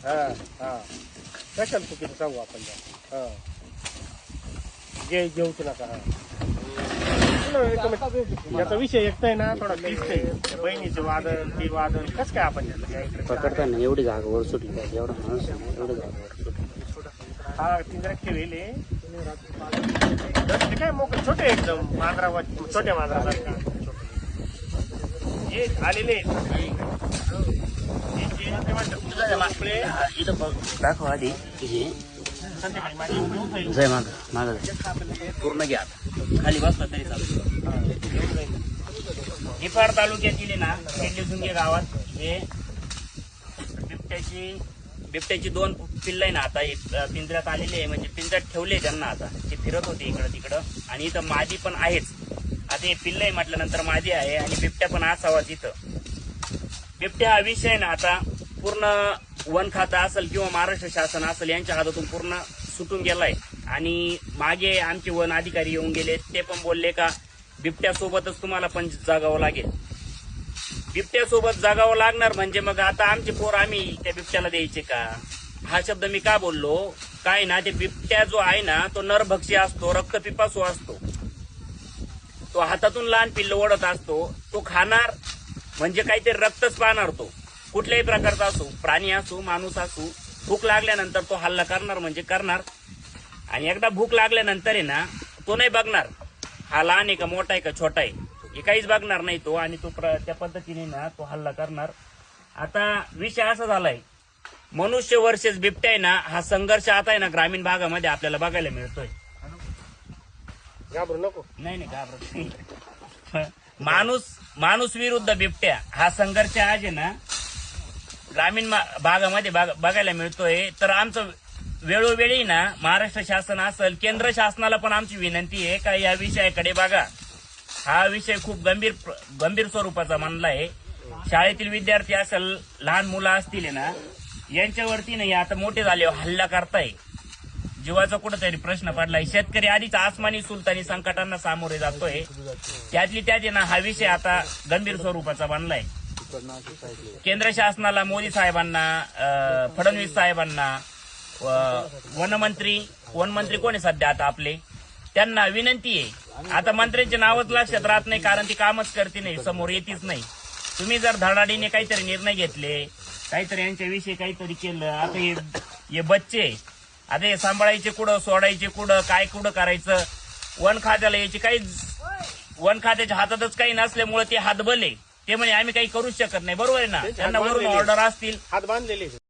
हा हा कशाला चुकीचं सांगू आपण हा जेवतो नका हा याचा विषय एकटा आहे ना थोडा क्लिष्ट आहे. बहिणीचे वादन ते वादन कसं काय आपण पकडताना एवढी जागा वर सुटली पाहिजे, एवढा माणूस आहे ना, एवढी जागा वर सुटली. हा पिंजऱ्यात ठेवले काय मोक छोटे एकदम मांजरा छोट्या मांजरा हे आलेले इथं बघ दाखव आधी हे जय माग माग पूर्ण घ्या खाली बसला तरी चालू. निफाड तालुक्यातील ना खेडलेझुंगे गावात हे बिबट्याची 2 पिल्ल आहे ना आता पिंजऱ्यात आलेले आहे, म्हणजे पिंजऱ्यात ठेवले त्यांना. आता ते फिरत होते इकडं तिकडं आणि इथं मादी पण आहेच. आता हे पिल्ल आहे म्हटल्यानंतर मादी आहे आणि बिबट्या पण असावाच इथं. बिबट्या हा विषय ना आता पूर्ण वन खातं असेल किंवा महाराष्ट्र शासन असेल यांच्या हातातून पूर्ण सुटून गेलाय. आणि मागे आमचे वन अधिकारी येऊन गेले, ते पण बोलले का बिबट्यासोबतच तुम्हाला पण जागावं लागेल. बिबट्यासोबत जागावं लागणार म्हणजे मग आता आमचे पोर आम्ही त्या बिबट्याला द्यायचे का? हा शब्द मी का बोललो काय ना, ते बिबट्या जो आहे ना तो नरभक्षी असतो, रक्तपिपासू असतो. तो हातातून लहान पिल्ल ओढत असतो, तो खाणार म्हणजे काहीतरी रक्तच पाहणार. तो कुठल्याही प्रकारचा असो, प्राणी असो माणूस असो, भूक लागल्यानंतर तो हल्ला करणार म्हणजे करणार. आणि एकदा भूक लागल्यानंतर आहे ना तो नाही बघणार हा लहान आहे का मोठा आहे का छोटा आहे, हे काहीच बघणार नाही तो. आणि तो त्या पद्धतीने ना तो हल्ला करणार. आता विषय असा झालाय मनुष्य वर्सेस बिबट्या आहे ना, हा संघर्ष आता आहे ना ग्रामीण भागामध्ये आपल्याला बघायला मिळतोय. घाबरू नको. नाही घाबरत नाही. माणूस विरुद्ध बिबट्या हा संघर्ष आज आहे ना ग्रामीण भागामध्ये बघायला मिळतोय. तर आमचं वेळोवेळी ना महाराष्ट्र शासन असेल केंद्र शासनाला पण आमची विनंती आहे का या विषयाकडे बघा. हा विषय खूप गंभीर स्वरूपाचा मानला आहे. शाळेतील विद्यार्थी असेल, लहान मुलं असतील ना, यांच्यावरती नाही आता मोठे झाले हल्ला करताय. जीवाचा कुठेतरी प्रश्न पडलाय. शेतकरी आधीच आसमानी सुलतानी संकटांना सामोरे जातोय, त्यातली त्यात ना हा विषय आता गंभीर स्वरूपाचा बनलाय. केंद्र शासनाला, मोदी साहेबांना, फडणवीस साहेबांना, वनमंत्री कोण आहे सध्या आता आपले, त्यांना विनंती आहे. आता मंत्र्यांचे नावच लक्षात राहत नाही कारण ती कामच करते नाही, समोर येतीच नाही. तुम्ही जर धडाडीने काहीतरी निर्णय घेतले, काहीतरी यांच्याविषयी काहीतरी केलं. आता हे बच्चे आता हे सांभाळायचे कुठं, सोडायचे कुठं, काय कुठं करायचं. वन खात्याला याची वन खात्याच्या हातातच काही नसल्यामुळे ते हातबले ते म्हणे आम्ही काही करूच शकत नाही. बरोबर आहे ना, त्यांना वरून ऑर्डर असतील हात बांधलेले